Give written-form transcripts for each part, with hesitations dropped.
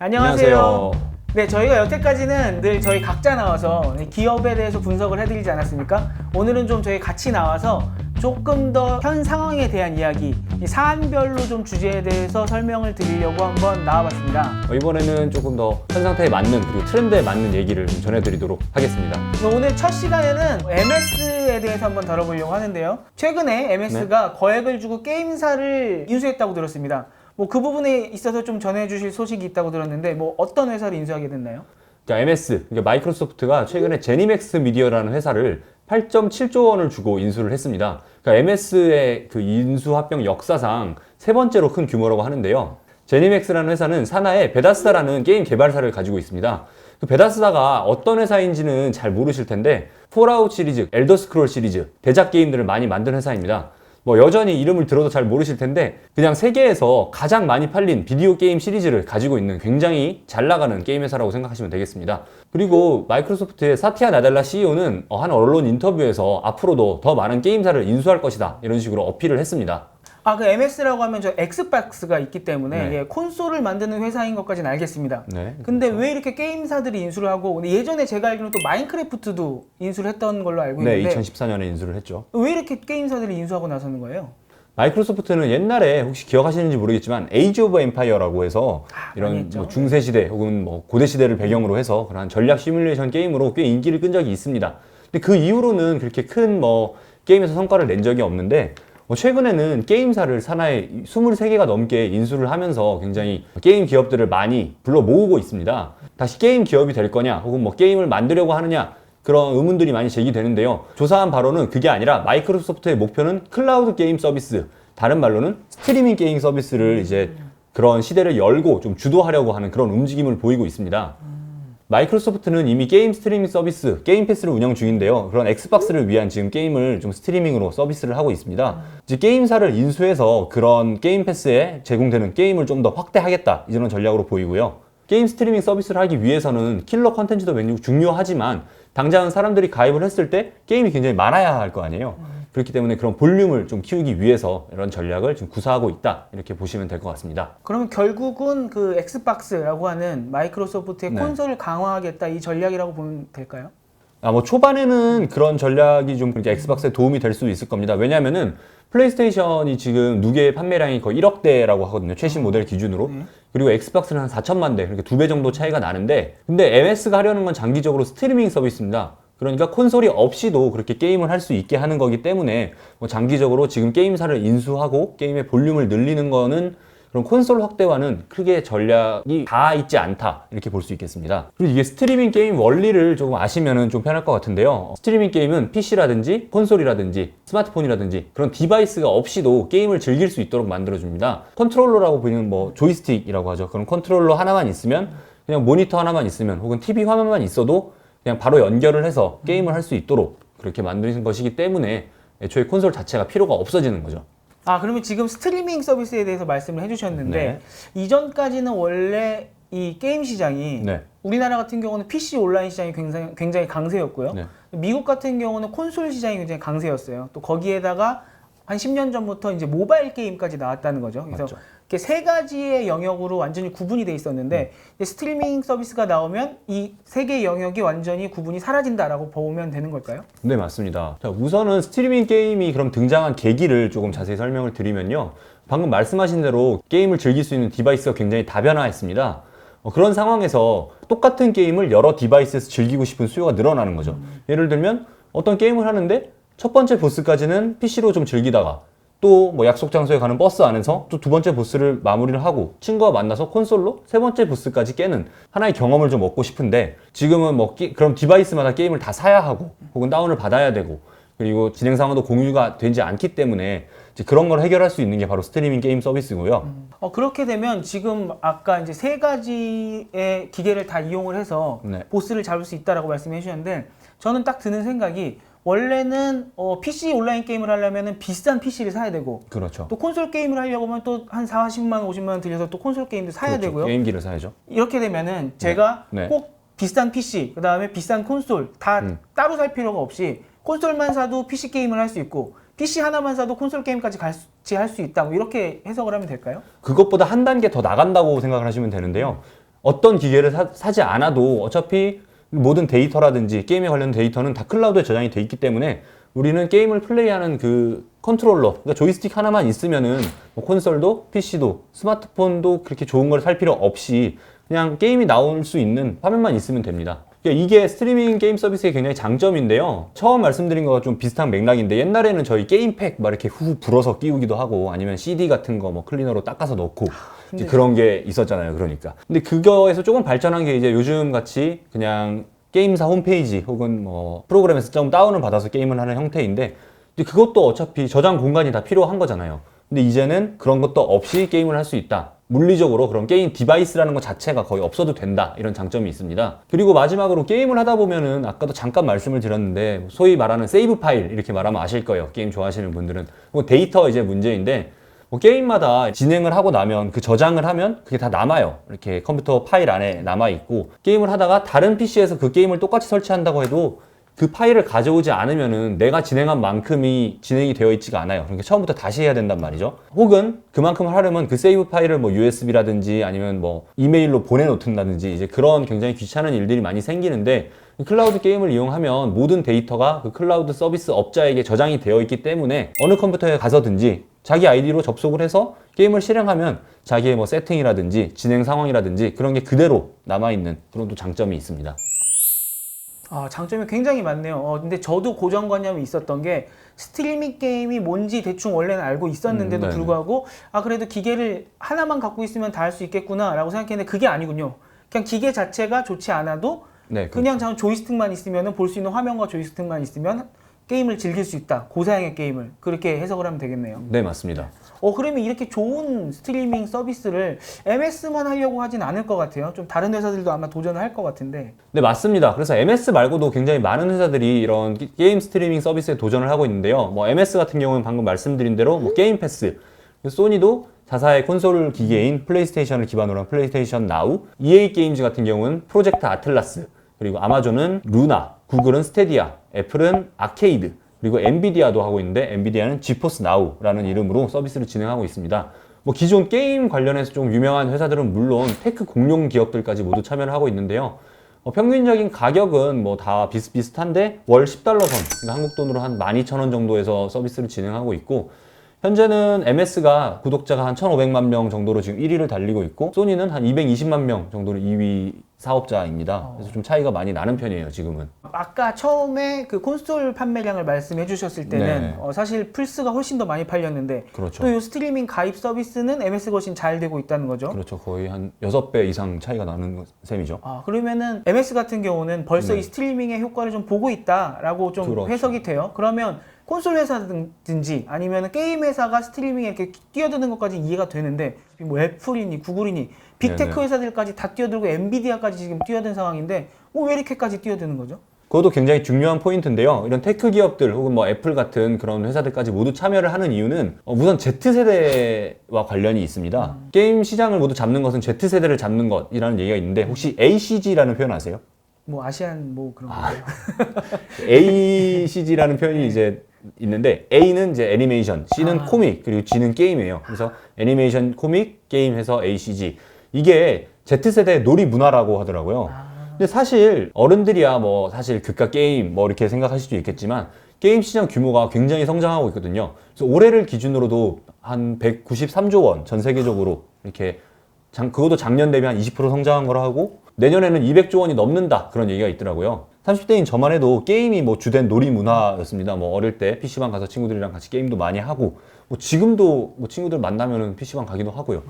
안녕하세요. 네, 저희가 여태까지는 늘 저희 각자 나와서 기업에 대해서 분석을 해드리지 않았습니까? 오늘은 좀 저희 같이 나와서 조금 더 현 상황에 대한 이야기, 이 사안별로 좀 주제에 대해서 설명을 드리려고 한번 나와봤습니다. 이번에는 조금 더 현 상태에 맞는 그리고 트렌드에 맞는 얘기를 좀 전해드리도록 하겠습니다. 오늘 첫 시간에는 MS에 대해서 한번 다뤄보려고 하는데요. 최근에 MS가 거액을 주고 게임사를 인수했다고 들었습니다. 뭐 그 부분에 있어서 좀 전해주실 소식이 있다고 들었는데 뭐 어떤 회사를 인수하게 됐나요? 자, MS, 그러니까 마이크로소프트가 최근에 제니맥스 미디어라는 회사를 8.7조 원을 주고 인수를 했습니다. 그러니까 MS의 그 인수 합병 역사상 세 번째로 큰 규모라고 하는데요. 제니맥스라는 회사는 산하에 베다스다라는 게임 개발사를 가지고 있습니다. 그 베다스다가 어떤 회사인지는 잘 모르실 텐데 폴아웃 시리즈, 엘더 스크롤 시리즈, 대작 게임들을 많이 만든 회사입니다. 뭐 여전히 이름을 들어도 잘 모르실 텐데 그냥 세계에서 가장 많이 팔린 비디오 게임 시리즈를 가지고 있는 굉장히 잘 나가는 게임 회사라고 생각하시면 되겠습니다. 그리고 마이크로소프트의 사티아 나델라 CEO는 한 언론 인터뷰에서 앞으로도 더 많은 게임사를 인수할 것이다 이런 식으로 어필을 했습니다. 그 MS라고 하면 저 엑스박스가 있기 때문에 네. 예, 콘솔을 만드는 회사인 것까지는 알겠습니다. 네, 근데 그렇죠. 왜 이렇게 게임사들이 인수를 하고, 근데 예전에 제가 알기로는 또 마인크래프트도 인수를 했던 걸로 알고 네, 있는데 2014년에 인수를 했죠. 왜 이렇게 게임사들이 인수하고 나서는 거예요? 마이크로소프트는 옛날에 혹시 기억하시는지 모르겠지만 에이지 오브 엠파이어라고 해서 많이 이런 했죠. 뭐 중세 시대 혹은 뭐 고대 시대를 배경으로 해서 그런 전략 시뮬레이션 게임으로 꽤 인기를 끈 적이 있습니다. 근데 그 이후로는 그렇게 큰 뭐 게임에서 성과를 낸 적이 없는데 최근에는 게임사를 산하에 23개가 넘게 인수를 하면서 굉장히 게임 기업들을 많이 불러 모으고 있습니다. 다시 게임 기업이 될 거냐 혹은 뭐 게임을 만들려고 하느냐 그런 의문들이 많이 제기되는데요. 조사한 바로는 그게 아니라 마이크로소프트의 목표는 클라우드 게임 서비스, 다른 말로는 스트리밍 게임 서비스를 이제 그런 시대를 열고 좀 주도하려고 하는 그런 움직임을 보이고 있습니다. 마이크로소프트는 이미 게임 스트리밍 서비스, 게임 패스를 운영 중인데요. 그런 엑스박스를 위한 지금 게임을 좀 스트리밍으로 서비스를 하고 있습니다. 이제 게임사를 인수해서 그런 게임 패스에 제공되는 게임을 좀 더 확대하겠다 이런 전략으로 보이고요. 게임 스트리밍 서비스를 하기 위해서는 킬러 컨텐츠도 굉장히 중요하지만 당장 사람들이 가입을 했을 때 게임이 굉장히 많아야 할 거 아니에요. 그렇기 때문에 그런 볼륨을 좀 키우기 위해서 이런 전략을 지금 구사하고 있다 이렇게 보시면 될 것 같습니다. 그러면 결국은 그 엑스박스라고 하는 마이크로소프트의 네. 콘솔을 강화하겠다 이 전략이라고 보면 될까요? 뭐 초반에는 그런 전략이 좀 이제 엑스박스에 도움이 될 수도 있을 겁니다. 왜냐면은 플레이스테이션이 지금 누계의 판매량이 거의 1억 대라고 하거든요. 최신 모델 기준으로. 그리고 엑스박스는 한 4천만 대, 그러니까 2배 정도 차이가 나는데 근데 MS가 하려는 건 장기적으로 스트리밍 서비스입니다. 그러니까 콘솔이 없이도 그렇게 게임을 할 수 있게 하는 거기 때문에 뭐 장기적으로 지금 게임사를 인수하고 게임의 볼륨을 늘리는 거는 그런 콘솔 확대와는 크게 전략이 다 있지 않다 이렇게 볼 수 있겠습니다. 그리고 이게 스트리밍 게임 원리를 조금 아시면은 좀 편할 것 같은데요. 스트리밍 게임은 PC라든지 콘솔이라든지 스마트폰이라든지 그런 디바이스가 없이도 게임을 즐길 수 있도록 만들어줍니다. 컨트롤러라고 보이는 뭐 조이스틱이라고 하죠. 그런 컨트롤러 하나만 있으면 그냥 모니터 하나만 있으면 혹은 TV 화면만 있어도 그냥 바로 연결을 해서 게임을 할 수 있도록 그렇게 만드는 것이기 때문에 애초에 콘솔 자체가 필요가 없어지는 거죠. 그러면 지금 스트리밍 서비스에 대해서 말씀을 해주셨는데 네. 이전까지는 원래 이 게임 시장이 네. 우리나라 같은 경우는 PC 온라인 시장이 굉장히 강세였고요. 네. 미국 같은 경우는 콘솔 시장이 굉장히 강세였어요. 또 거기에다가 한 10년 전부터 이제 모바일 게임까지 나왔다는 거죠. 그래서 맞죠. 이렇게 세 가지의 영역으로 완전히 구분이 돼 있었는데 이제 스트리밍 서비스가 나오면 이 세 개의 영역이 완전히 구분이 사라진다라고 보면 되는 걸까요? 네, 맞습니다. 자, 우선은 스트리밍 게임이 그럼 등장한 계기를 조금 자세히 설명을 드리면요. 방금 말씀하신 대로 게임을 즐길 수 있는 디바이스가 굉장히 다변화했습니다. 그런 상황에서 똑같은 게임을 여러 디바이스에서 즐기고 싶은 수요가 늘어나는 거죠. 예를 들면 어떤 게임을 하는데 첫 번째 보스까지는 PC로 좀 즐기다가 또 뭐 약속 장소에 가는 버스 안에서 또 두 번째 보스를 마무리를 하고 친구와 만나서 콘솔로 세 번째 보스까지 깨는 하나의 경험을 좀 얻고 싶은데 지금은 뭐 그럼 디바이스마다 게임을 다 사야 하고 혹은 다운을 받아야 되고 그리고 진행 상황도 공유가 되지 않기 때문에 이제 그런 걸 해결할 수 있는 게 바로 스트리밍 게임 서비스고요. 그렇게 되면 지금 아까 이제 세 가지의 기계를 다 이용을 해서 네. 보스를 잡을 수 있다라고 말씀해 주셨는데 저는 딱 드는 생각이 원래는 PC 온라인 게임을 하려면 비싼 PC를 사야 되고 그렇죠. 또 콘솔 게임을 하려고 하면 또 한 40만 원, 50만 원 들여서 또 콘솔 게임도 사야 그렇죠. 되고요. 게임기를 사야죠. 이렇게 되면은 제가 네. 꼭 비싼 PC, 그 다음에 비싼 콘솔 다 따로 살 필요가 없이 콘솔만 사도 PC 게임을 할 수 있고 PC 하나만 사도 콘솔 게임까지 같이 할 수 있다. 뭐 이렇게 해석을 하면 될까요? 그것보다 한 단계 더 나간다고 생각을 하시면 되는데요. 어떤 기계를 사지 않아도 어차피 모든 데이터라든지 게임에 관련된 데이터는 다 클라우드에 저장이 돼 있기 때문에 우리는 게임을 플레이하는 그 컨트롤러, 그러니까 조이스틱 하나만 있으면은 뭐 콘솔도, PC도, 스마트폰도 그렇게 좋은 걸 살 필요 없이 그냥 게임이 나올 수 있는 화면만 있으면 됩니다. 그러니까 이게 스트리밍 게임 서비스의 굉장히 장점인데요. 처음 말씀드린 거와 좀 비슷한 맥락인데 옛날에는 저희 게임팩 막 이렇게 후 불어서 끼우기도 하고 아니면 CD 같은 거 뭐 클리너로 닦아서 넣고 이제 그런 게 있었잖아요. 그러니까. 근데 그거에서 조금 발전한 게 이제 요즘 같이 그냥 게임사 홈페이지 혹은 뭐 프로그램에서 좀 다운을 받아서 게임을 하는 형태인데 그것도 어차피 저장 공간이 다 필요한 거잖아요. 근데 이제는 그런 것도 없이 게임을 할 수 있다. 물리적으로 그런 게임 디바이스라는 것 자체가 거의 없어도 된다. 이런 장점이 있습니다. 그리고 마지막으로 게임을 하다 보면은 아까도 잠깐 말씀을 드렸는데 소위 말하는 세이브 파일 이렇게 말하면 아실 거예요. 게임 좋아하시는 분들은. 뭐 데이터 이제 문제인데 뭐 게임마다 진행을 하고 나면 그 저장을 하면 그게 다 남아요. 이렇게 컴퓨터 파일 안에 남아있고 게임을 하다가 다른 PC에서 그 게임을 똑같이 설치한다고 해도 그 파일을 가져오지 않으면은 내가 진행한 만큼이 진행이 되어 있지가 않아요. 그러니까 처음부터 다시 해야 된단 말이죠. 혹은 그만큼 하려면 그 세이브 파일을 뭐 USB라든지 아니면 뭐 이메일로 보내놓든다든지 이제 그런 굉장히 귀찮은 일들이 많이 생기는데 클라우드 게임을 이용하면 모든 데이터가 그 클라우드 서비스 업자에게 저장이 되어 있기 때문에 어느 컴퓨터에 가서든지 자기 아이디로 접속을 해서 게임을 실행하면 자기의 뭐 세팅이라든지 진행 상황이라든지 그런 게 그대로 남아있는 그런 또 장점이 있습니다. 장점이 굉장히 많네요. 근데 저도 고정관념이 있었던 게 스트리밍 게임이 뭔지 대충 원래는 알고 있었는데도 불구하고 그래도 기계를 하나만 갖고 있으면 다 할 수 있겠구나 라고 생각했는데 그게 아니군요. 그냥 기계 자체가 좋지 않아도 네, 그냥 조이스틱만 있으면 볼 수 있는 화면과 조이스틱만 있으면 게임을 즐길 수 있다. 고사양의 게임을. 그렇게 해석을 하면 되겠네요. 네, 맞습니다. 그러면 이렇게 좋은 스트리밍 서비스를 MS만 하려고 하진 않을 것 같아요. 좀 다른 회사들도 아마 도전을 할 것 같은데. 네, 맞습니다. 그래서 MS 말고도 굉장히 많은 회사들이 이런 게임 스트리밍 서비스에 도전을 하고 있는데요. 뭐 MS 같은 경우는 방금 말씀드린 대로 뭐 게임 패스, 소니도 자사의 콘솔 기계인 플레이스테이션을 기반으로 한 플레이스테이션 나우, EA 게임즈 같은 경우는 프로젝트 아틀라스, 그리고 아마존은 루나, 구글은 스테디아, 애플은 아케이드, 그리고 엔비디아도 하고 있는데 엔비디아는 지포스 나우라는 이름으로 서비스를 진행하고 있습니다. 뭐 기존 게임 관련해서 좀 유명한 회사들은 물론 테크 공룡 기업들까지 모두 참여를 하고 있는데요. 평균적인 가격은 뭐 다 비슷비슷한데 월 $10선, 그러니까 한국 돈으로 한 12,000원 정도에서 서비스를 진행하고 있고 현재는 MS가 구독자가 한 1,500만 명 정도로 지금 1위를 달리고 있고 소니는 한 220만 명 정도로 2위 사업자입니다. 그래서 좀 차이가 많이 나는 편이에요, 지금은. 아까 처음에 그 콘솔 판매량을 말씀해 주셨을 때는 사실 플스가 훨씬 더 많이 팔렸는데 그렇죠. 또 이 스트리밍 가입 서비스는 MS가 훨씬 잘 되고 있다는 거죠? 그렇죠. 거의 한 6배 이상 차이가 나는 셈이죠. 그러면은 MS 같은 경우는 벌써 이 스트리밍의 효과를 좀 보고 있다라고 좀 그렇죠. 해석이 돼요. 그러면 콘솔 회사든지 아니면 게임 회사가 스트리밍에 이렇게 뛰어드는 것까지 이해가 되는데 뭐 애플이니 구글이니 빅테크 회사들까지 다 뛰어들고 엔비디아까지 지금 뛰어든 상황인데 왜 이렇게까지 뛰어드는 거죠? 그것도 굉장히 중요한 포인트인데요. 이런 테크 기업들 혹은 뭐 애플 같은 그런 회사들까지 모두 참여를 하는 이유는 우선 Z세대와 관련이 있습니다. 게임 시장을 모두 잡는 것은 Z세대를 잡는 것이라는 얘기가 있는데 혹시 ACG라는 표현 아세요? 뭐 아시안 뭐 그런 거예요. ACG라는 표현이 이제 있는데 A는 이제 애니메이션, C는 코믹, 그리고 G는 게임이에요. 그래서 애니메이션, 코믹, 게임 해서 ACG. 이게 Z세대의 놀이 문화라고 하더라고요. 근데 사실 어른들이야 뭐 사실 그깟 게임 뭐 이렇게 생각하실 수도 있겠지만 게임 시장 규모가 굉장히 성장하고 있거든요. 그래서 올해를 기준으로도 한 193조 원 전 세계적으로 이렇게 그것도 작년 대비 한 20% 성장한 거라 하고 내년에는 200조 원이 넘는다 그런 얘기가 있더라고요. 30대인 저만 해도 게임이 뭐 주된 놀이 문화였습니다. 뭐 어릴 때 PC방 가서 친구들이랑 같이 게임도 많이 하고 뭐 지금도 뭐 친구들 만나면은 PC방 가기도 하고요.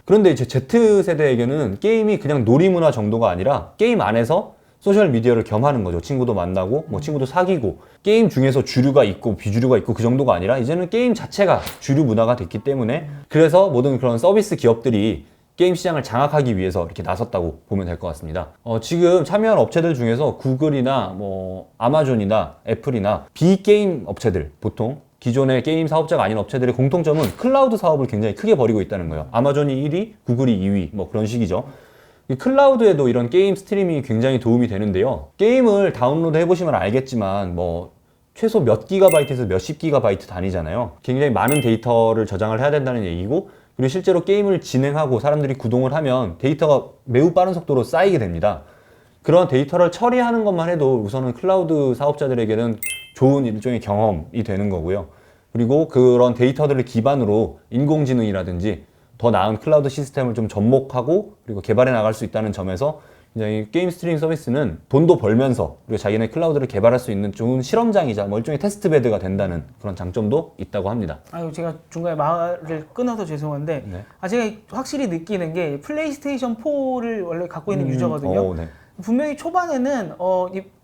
그런데 이제 Z세대에게는 게임이 그냥 놀이 문화 정도가 아니라 게임 안에서 소셜 미디어를 겸하는 거죠. 친구도 만나고 뭐 친구도 사귀고 게임 중에서 주류가 있고 비주류가 있고 그 정도가 아니라 이제는 게임 자체가 주류 문화가 됐기 때문에 그래서 모든 그런 서비스 기업들이 게임 시장을 장악하기 위해서 이렇게 나섰다고 보면 될 것 같습니다. 지금 참여한 업체들 중에서 구글이나 뭐 아마존이나 애플이나 비게임 업체들 보통 기존의 게임 사업자가 아닌 업체들의 공통점은 클라우드 사업을 굉장히 크게 벌이고 있다는 거예요. 아마존이 1위, 구글이 2위 뭐 그런 식이죠. 이 클라우드에도 이런 게임 스트리밍이 굉장히 도움이 되는데요. 게임을 다운로드 해보시면 알겠지만 뭐 최소 몇 기가바이트에서 몇십 기가바이트 단위잖아요. 굉장히 많은 데이터를 저장을 해야 된다는 얘기고 그리고 실제로 게임을 진행하고 사람들이 구동을 하면 데이터가 매우 빠른 속도로 쌓이게 됩니다. 그런 데이터를 처리하는 것만 해도 우선은 클라우드 사업자들에게는 좋은 일종의 경험이 되는 거고요. 그리고 그런 데이터들을 기반으로 인공지능이라든지 더 나은 클라우드 시스템을 좀 접목하고 그리고 개발해 나갈 수 있다는 점에서 굉장히 게임 스트리밍 서비스는 돈도 벌면서 그리고 자기네 클라우드를 개발할 수 있는 좋은 실험장이자 뭐 일종의 테스트베드가 된다는 그런 장점도 있다고 합니다. 아유, 제가 중간에 말을 끊어서 죄송한데, 네. 제가 확실히 느끼는 게 플레이스테이션 4를 원래 갖고 있는 유저거든요. 네. 분명히 초반에는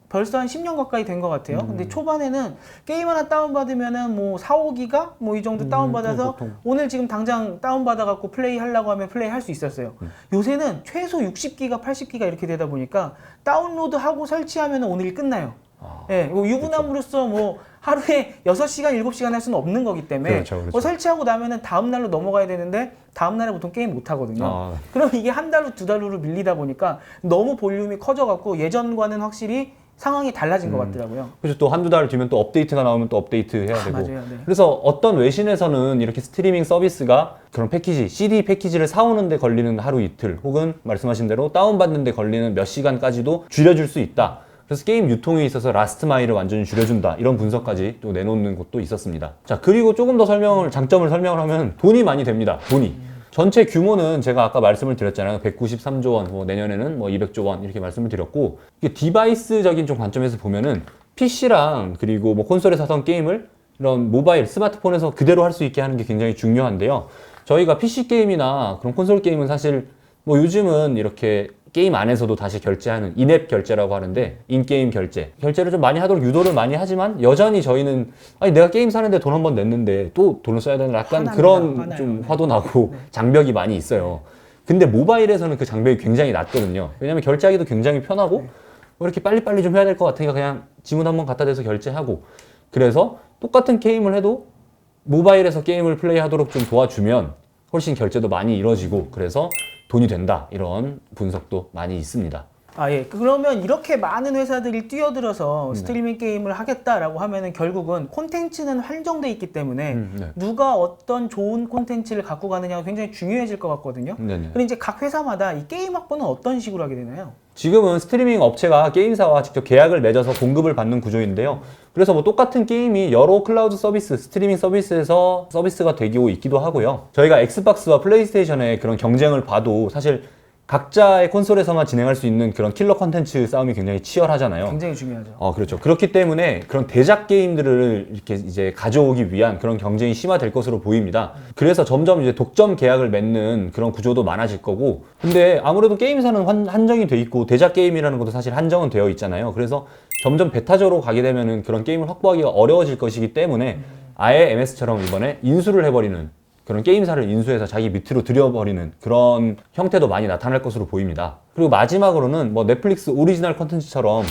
벌써 한 10년 가까이 된 것 같아요. 근데 초반에는 게임 하나 다운받으면은 뭐 4, 5기가 뭐 이 정도 다운받아서 보통. 오늘 지금 당장 다운받아갖고 플레이 하려고 하면 플레이 할 수 있었어요. 요새는 최소 60기가, 80기가 이렇게 되다 보니까 다운로드하고 설치하면 오늘이 끝나요. 예, 뭐 유부남으로서 뭐 하루에 6시간, 7시간 할 수는 없는 거기 때문에 그렇죠. 설치하고 나면은 다음 날로 넘어가야 되는데 다음 날에 보통 게임 못 하거든요. 그럼 이게 한 달로 두 달로 밀리다 보니까 너무 볼륨이 커져갖고 예전과는 확실히 상황이 달라진 것 같더라고요. 그래서 또 한두 달 뒤면 또 업데이트가 나오면 또 업데이트 해야 되고. 맞아요, 네. 그래서 어떤 외신에서는 이렇게 스트리밍 서비스가 그런 패키지, CD 패키지를 사오는데 걸리는 하루 이틀 혹은 말씀하신 대로 다운받는데 걸리는 몇 시간까지도 줄여줄 수 있다. 그래서 게임 유통에 있어서 라스트 마일을 완전히 줄여준다. 이런 분석까지 또 내놓는 곳도 있었습니다. 자, 그리고 조금 더 장점을 설명을 하면 돈이 많이 됩니다. 돈이. 전체 규모는 제가 아까 말씀을 드렸잖아요. 193조 원, 뭐 내년에는 뭐 200조 원 이렇게 말씀을 드렸고, 이게 디바이스적인 좀 관점에서 보면은 PC랑 그리고 뭐 콘솔에서 하던 게임을 이런 모바일, 스마트폰에서 그대로 할 수 있게 하는 게 굉장히 중요한데요. 저희가 PC 게임이나 그런 콘솔 게임은 사실 뭐 요즘은 이렇게 게임 안에서도 다시 결제하는 인앱 결제라고 하는데 인게임 결제를 좀 많이 하도록 유도를 많이 하지만 여전히 저희는 아니 내가 게임 사는데 돈 한 번 냈는데 또 돈을 써야 되는 약간 그런 좀 화도 나고 장벽이 많이 있어요. 근데 모바일에서는 그 장벽이 굉장히 낮거든요. 왜냐면 결제하기도 굉장히 편하고 뭐 이렇게 빨리빨리 좀 해야 될 것 같으니까 그냥 지문 한번 갖다 대서 결제하고, 그래서 똑같은 게임을 해도 모바일에서 게임을 플레이하도록 좀 도와주면 훨씬 결제도 많이 이루어지고 그래서 돈이 된다, 이런 분석도 많이 있습니다. 예. 그러면 이렇게 많은 회사들이 뛰어들어서 스트리밍 게임을 하겠다라고 하면은 결국은 콘텐츠는 한정돼 있기 때문에 네. 누가 어떤 좋은 콘텐츠를 갖고 가느냐가 굉장히 중요해질 것 같거든요. 네네. 그럼 이제 각 회사마다 이 게임 확보는 어떤 식으로 하게 되나요? 지금은 스트리밍 업체가 게임사와 직접 계약을 맺어서 공급을 받는 구조인데요. 그래서 뭐 똑같은 게임이 여러 클라우드 서비스, 스트리밍 서비스에서 서비스가 되고 있기도 하고요. 저희가 엑스박스와 플레이스테이션의 그런 경쟁을 봐도 사실 각자의 콘솔에서만 진행할 수 있는 그런 킬러 컨텐츠 싸움이 굉장히 치열하잖아요. 굉장히 중요하죠. 그렇죠. 그렇기 때문에 그런 대작 게임들을 이렇게 이제 가져오기 위한 그런 경쟁이 심화될 것으로 보입니다. 그래서 점점 이제 독점 계약을 맺는 그런 구조도 많아질 거고, 근데 아무래도 게임사는 한정이 돼 있고 대작 게임이라는 것도 사실 한정은 되어 있잖아요. 그래서 점점 베타적으로 가게 되면은 그런 게임을 확보하기가 어려워질 것이기 때문에 아예 MS처럼 이번에 인수를 해버리는, 그런 게임사를 인수해서 자기 밑으로 들여버리는 그런 형태도 많이 나타날 것으로 보입니다. 그리고 마지막으로는 뭐 넷플릭스 오리지널 컨텐츠처럼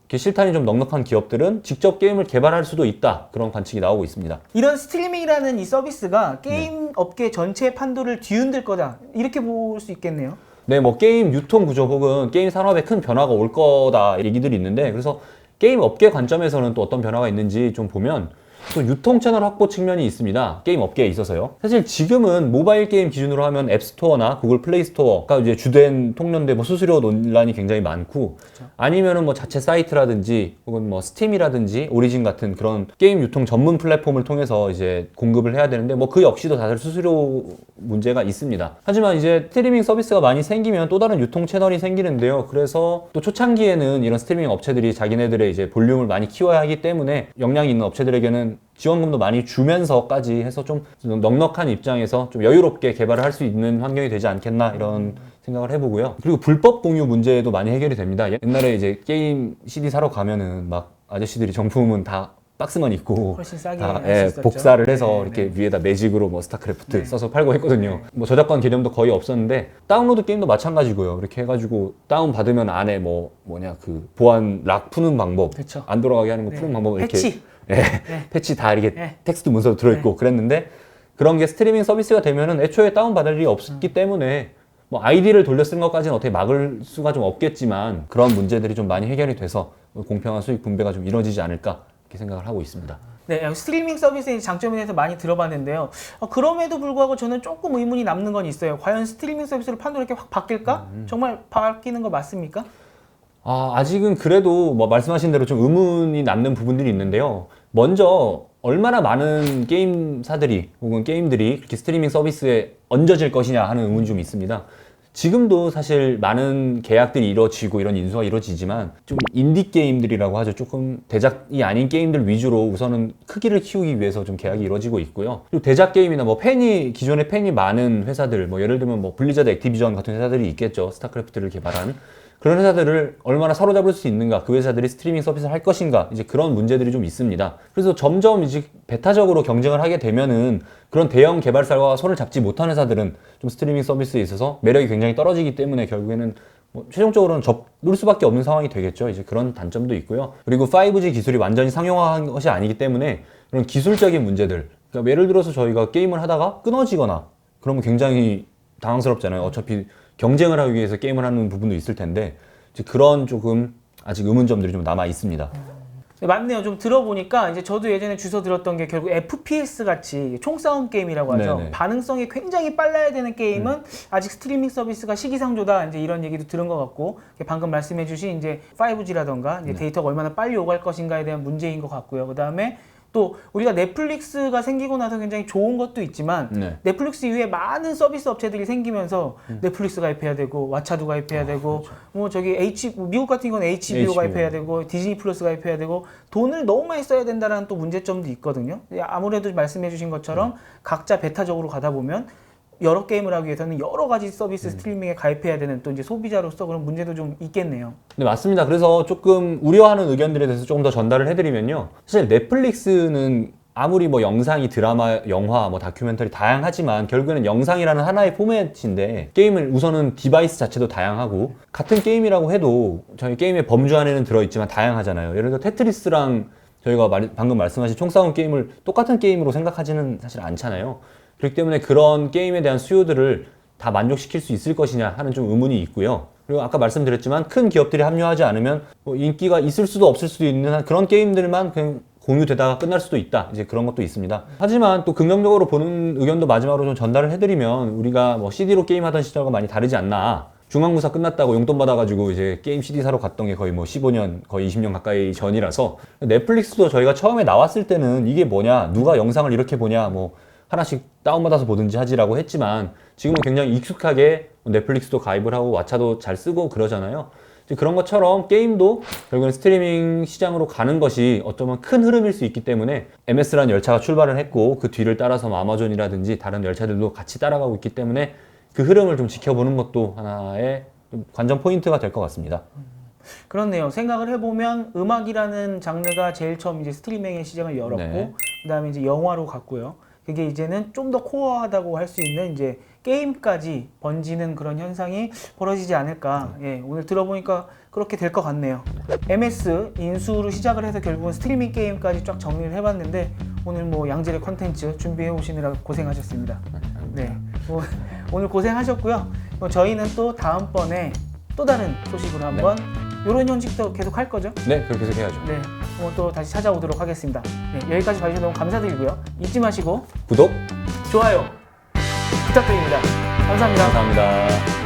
이렇게 실탄이 좀 넉넉한 기업들은 직접 게임을 개발할 수도 있다, 그런 관측이 나오고 있습니다. 이런 스트리밍이라는 이 서비스가 게임 업계 전체의 판도를 뒤흔들 거다, 이렇게 볼 수 있겠네요. 네, 뭐 게임 유통 구조 혹은 게임 산업에 큰 변화가 올 거다 얘기들이 있는데, 그래서 게임 업계 관점에서는 또 어떤 변화가 있는지 좀 보면 또 유통 채널 확보 측면이 있습니다. 게임 업계에 있어서요. 사실 지금은 모바일 게임 기준으로 하면 앱스토어나 구글 플레이 스토어가 이제 주된 통로인데 뭐 수수료 논란이 굉장히 많고, 그렇죠. 아니면은 뭐 자체 사이트라든지 혹은 뭐 스팀이라든지 오리진 같은 그런 게임 유통 전문 플랫폼을 통해서 이제 공급을 해야 되는데 뭐 그 역시도 다들 수수료 문제가 있습니다. 하지만 이제 스트리밍 서비스가 많이 생기면 또 다른 유통 채널이 생기는데요. 그래서 또 초창기에는 이런 스트리밍 업체들이 자기네들의 이제 볼륨을 많이 키워야 하기 때문에 역량이 있는 업체들에게는 지원금도 많이 주면서까지 해서 좀 넉넉한 입장에서 좀 여유롭게 개발을 할 수 있는 환경이 되지 않겠나, 이런 생각을 해보고요. 그리고 불법 공유 문제도 많이 해결이 됩니다. 옛날에 이제 게임 CD 사러 가면은 막 아저씨들이 정품은 다 박스만 있고 훨씬 싸게 다 할 수 있었죠. 복사를 해서 네, 이렇게 네. 위에다 매직으로 뭐 스타크래프트 네. 써서 팔고 했거든요. 뭐 저작권 개념도 거의 없었는데 다운로드 게임도 마찬가지고요. 이렇게 해가지고 다운 받으면 안에 그 보안 락 푸는 방법, 그쵸. 안 돌아가게 하는 거 네. 푸는 방법, 이렇게 패치. 패치 다 이렇게 네. 텍스트 문서로 들어있고 그랬는데, 그런 게 스트리밍 서비스가 되면은 애초에 다운받을 일이 없기 때문에 뭐 아이디를 돌려 쓴 것까지는 어떻게 막을 수가 좀 없겠지만 그런 문제들이 좀 많이 해결이 돼서 공평한 수익 분배가 좀 이루어지지 않을까, 이렇게 생각을 하고 있습니다. 네, 스트리밍 서비스의 장점에 대해서 많이 들어봤는데요. 그럼에도 불구하고 저는 조금 의문이 남는 건 있어요. 과연 스트리밍 서비스로 판도가 이렇게 확 바뀔까? 정말 바뀌는 거 맞습니까? 아직은 그래도 뭐 말씀하신 대로 좀 의문이 남는 부분들이 있는데요. 먼저 얼마나 많은 게임사들이 혹은 게임들이 그렇게 스트리밍 서비스에 얹어질 것이냐 하는 의문이 좀 있습니다. 지금도 사실 많은 계약들이 이루어지고 이런 인수가 이루어지지만 좀 인디 게임들이라고 하죠. 조금 대작이 아닌 게임들 위주로 우선은 크기를 키우기 위해서 좀 계약이 이루어지고 있고요. 그리고 대작 게임이나 뭐 기존에 팬이 많은 회사들, 뭐 예를 들면 뭐 블리자드, 액티비전 같은 회사들이 있겠죠. 스타크래프트를 개발한. 그런 회사들을 얼마나 사로잡을 수 있는가, 그 회사들이 스트리밍 서비스를 할 것인가, 이제 그런 문제들이 좀 있습니다. 그래서 점점 이제 배타적으로 경쟁을 하게 되면은 그런 대형 개발사와 손을 잡지 못한 회사들은 좀 스트리밍 서비스에 있어서 매력이 굉장히 떨어지기 때문에 결국에는 뭐 최종적으로는 접을 수밖에 없는 상황이 되겠죠. 이제 그런 단점도 있고요. 그리고 5G 기술이 완전히 상용화한 것이 아니기 때문에 그런 기술적인 문제들, 그러니까 예를 들어서 저희가 게임을 하다가 끊어지거나 그러면 굉장히 당황스럽잖아요. 어차피 경쟁을 하기 위해서 게임을 하는 부분도 있을 텐데 이제 그런 조금 아직 의문점들이 좀 남아 있습니다. 네, 맞네요. 좀 들어보니까 이제 저도 예전에 주워 들었던 게 결국 FPS 같이 총싸움 게임이라고 하죠. 네네. 반응성이 굉장히 빨라야 되는 게임은 아직 스트리밍 서비스가 시기상조다. 이제 이런 얘기도 들은 것 같고 방금 말씀해주신 이제 5G라던가 이제 데이터가 얼마나 빨리 오갈 것인가에 대한 문제인 것 같고요. 그 다음에 또 우리가 넷플릭스가 생기고 나서 굉장히 좋은 것도 있지만 넷플릭스 이후에 많은 서비스 업체들이 생기면서 넷플릭스 가입해야 되고 왓챠도 가입해야 되고 그렇죠. 뭐 저기 미국 같은 건 HBO 가입해야 되고 디즈니 플러스 가입해야 되고 돈을 너무 많이 써야 된다는 또 문제점도 있거든요. 아무래도 말씀해 주신 것처럼 각자 베타적으로 가다 보면 여러 게임을 하기 위해서는 여러 가지 서비스 스트리밍에 가입해야 되는 또 이제 소비자로서 그런 문제도 좀 있겠네요. 네, 맞습니다. 그래서 조금 우려하는 의견들에 대해서 조금 더 전달을 해드리면요. 사실 넷플릭스는 아무리 뭐 영상이 드라마, 영화, 뭐 다큐멘터리 다양하지만 결국에는 영상이라는 하나의 포맷인데 게임을 우선은 디바이스 자체도 다양하고 같은 게임이라고 해도 저희 게임의 범주 안에는 들어있지만 다양하잖아요. 예를 들어 테트리스랑 저희가 방금 말씀하신 총싸움 게임을 똑같은 게임으로 생각하지는 사실 않잖아요. 그렇기 때문에 그런 게임에 대한 수요들을 다 만족시킬 수 있을 것이냐 하는 좀 의문이 있고요. 그리고 아까 말씀드렸지만 큰 기업들이 합류하지 않으면 뭐 인기가 있을 수도 없을 수도 있는 그런 게임들만 그냥 공유되다가 끝날 수도 있다. 이제 그런 것도 있습니다. 하지만 또 긍정적으로 보는 의견도 마지막으로 좀 전달을 해드리면 우리가 뭐 CD로 게임하던 시절과 많이 다르지 않나. 중간고사 끝났다고 용돈 받아가지고 이제 게임 CD 사러 갔던 게 거의 뭐 15년, 거의 20년 가까이 전이라서 넷플릭스도 저희가 처음에 나왔을 때는 이게 뭐냐, 누가 영상을 이렇게 보냐, 뭐 하나씩 다운받아서 보든지 하지라고 했지만 지금은 굉장히 익숙하게 넷플릭스도 가입을 하고 왓챠도 잘 쓰고 그러잖아요. 그런 것처럼 게임도 결국엔 스트리밍 시장으로 가는 것이 어쩌면 큰 흐름일 수 있기 때문에 MS라는 열차가 출발을 했고 그 뒤를 따라서 뭐 아마존이라든지 다른 열차들도 같이 따라가고 있기 때문에 그 흐름을 좀 지켜보는 것도 하나의 좀 관전 포인트가 될 것 같습니다. 그렇네요. 생각을 해보면 음악이라는 장르가 제일 처음 이제 스트리밍의 시장을 열었고 그다음에 이제 영화로 갔고요. 그게 이제는 좀 더 코어하다고 할 수 있는 이제 게임까지 번지는 그런 현상이 벌어지지 않을까. 예, 오늘 들어보니까 그렇게 될 것 같네요. MS 인수로 시작을 해서 결국은 스트리밍 게임까지 쫙 정리를 해봤는데 오늘 뭐 양질의 컨텐츠 준비해 오시느라 고생하셨습니다. 네, 오늘 고생하셨고요. 저희는 또 다음번에 또 다른 소식으로 한번 이런 형식도 계속 할 거죠? 네, 그렇게 계속 해야죠. 네, 또 다시 찾아오도록 하겠습니다. 네, 여기까지 봐주셔서 너무 감사드리고요. 잊지 마시고 구독, 좋아요 부탁드립니다. 감사합니다. 감사합니다.